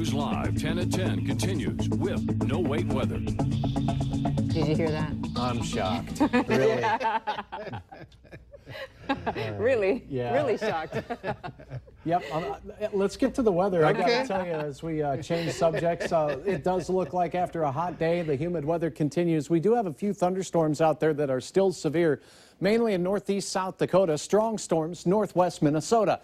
News Live 10 at 10 continues with no wait weather. Did you hear that? I'm shocked. Really? Really shocked. Yep. Let's get to the weather. I got to tell you, as we change subjects, it does look like after a hot day, the humid weather continues. We do have a few thunderstorms out there that are still severe, mainly in northeast South Dakota, strong storms northwest Minnesota.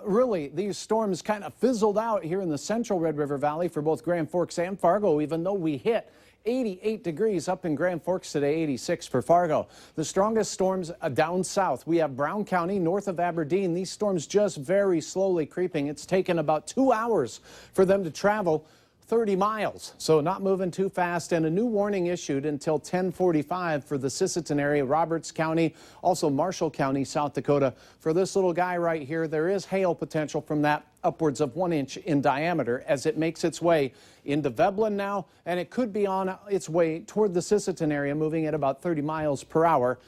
Really, these storms kind of fizzled out here in the central Red River Valley for both Grand Forks and Fargo, even though we hit 88 degrees up in Grand Forks today, 86 for Fargo. The strongest storms down south. We have Brown County north of Aberdeen. These storms just very slowly creeping. It's taken about 2 hours for them to travel 30 miles, so not moving too fast, and a new warning issued until 10:45 for the Sisseton area, Roberts County, also Marshall County, South Dakota. For this little guy right here, there is hail potential from that upwards of 1 inch in diameter as it makes its way into Veblen now, and it could be on its way toward the Sisseton area, moving at about 30 miles per hour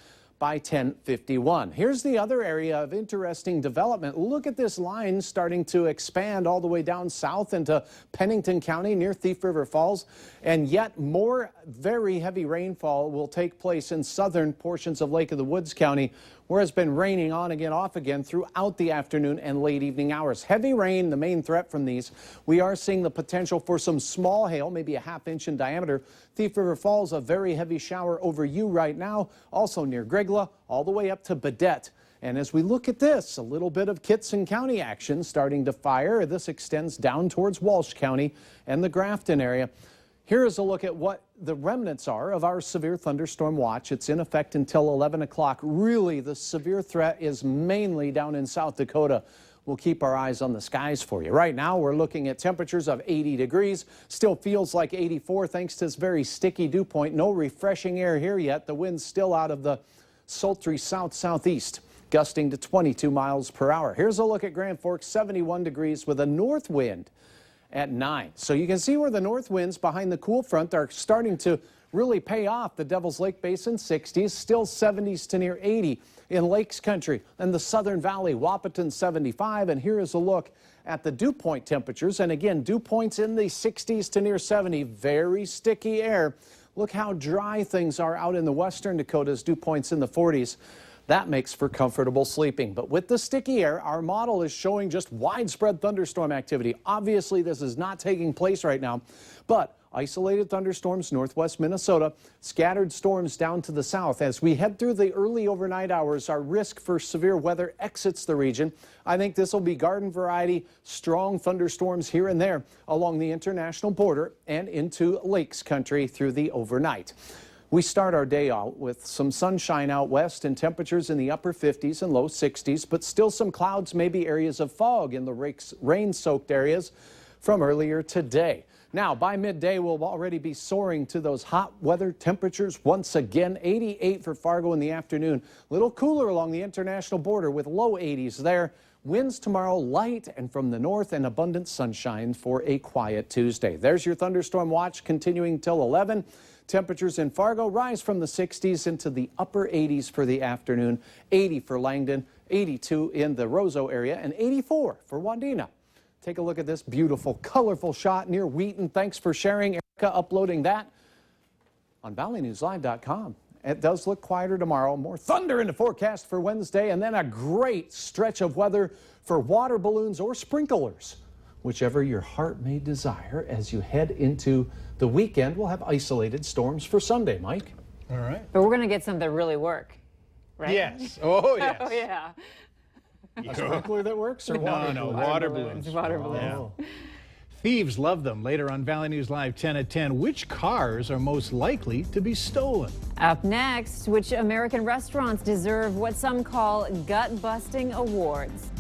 by 10:51. Here's the other area of interesting development. Look at this line starting to expand all the way down south into Pennington County near Thief River Falls, and yet more very heavy rainfall will take place in southern portions of Lake of the Woods County, where it's been raining on again, off again throughout the afternoon and late evening hours. Heavy rain, the main threat from these. We are seeing the potential for some small hail, maybe a ½ inch in diameter. Thief River Falls, a very heavy shower over you right now, also near Gregla, all the way up to Badette. And as we look at this, a little bit of Kittson County action starting to fire. This extends down towards Walsh County and the Grafton area. Here is a look at what the remnants are of our severe thunderstorm watch. It's in effect until 11 o'clock. Really, the severe threat is mainly down in South Dakota. We'll keep our eyes on the skies for you. Right now, we're looking at temperatures of 80 degrees. Still feels like 84 thanks to this very sticky dew point. No refreshing air here yet. The wind's still out of the sultry south-southeast, gusting to 22 miles per hour. Here's a look at Grand Forks, 71 degrees with a north wind at 9. So you can see where the north winds behind the cool front are starting to really pay off. The Devil's Lake Basin, 60s, still 70s to near 80 in Lakes Country and the Southern Valley, Wahpeton 75. And here is a look at the dew point temperatures. And again, dew points in the 60s to near 70, very sticky air. Look how dry things are out in the western Dakotas, dew points in the 40s. That makes for comfortable sleeping. But with the sticky air, our model is showing just widespread thunderstorm activity. Obviously, this is not taking place right now, but isolated thunderstorms northwest Minnesota, scattered storms down to the south. As we head through the early overnight hours, our risk for severe weather exits the region. I think this will be garden variety, strong thunderstorms here and there along the international border and into Lakes Country through the overnight. We start our day out with some sunshine out west and temperatures in the upper 50s and low 60s, but still some clouds, maybe areas of fog in the rain-soaked areas from earlier today. Now, by midday, we'll already be soaring to those hot weather temperatures once again. 88 for Fargo in the afternoon. A little cooler along the international border with low 80s there. Winds tomorrow light and from the north, and abundant sunshine for a quiet Tuesday. There's your thunderstorm watch continuing till 11. Temperatures in Fargo rise from the 60s into the upper 80s for the afternoon. 80 for Langdon, 82 in the Roseau area, and 84 for Wadena. Take a look at this beautiful, colorful shot near Wheaton. Thanks for sharing, Erica, uploading that on ValleyNewsLive.com. It does look quieter tomorrow. More thunder in the forecast for Wednesday, and then a great stretch of weather for water balloons or sprinklers, whichever your heart may desire. As you head into the weekend, we'll have isolated storms for Sunday, Mike. All right. But we're going to get some that really work, right? Yes. Oh, yes. Oh, yeah. A sprinkler that works, or water? No, water balloons. Water balloons. Oh. Thieves love them. Later on Valley News Live 10 at 10, which cars are most likely to be stolen? Up next, which American restaurants deserve what some call gut-busting awards?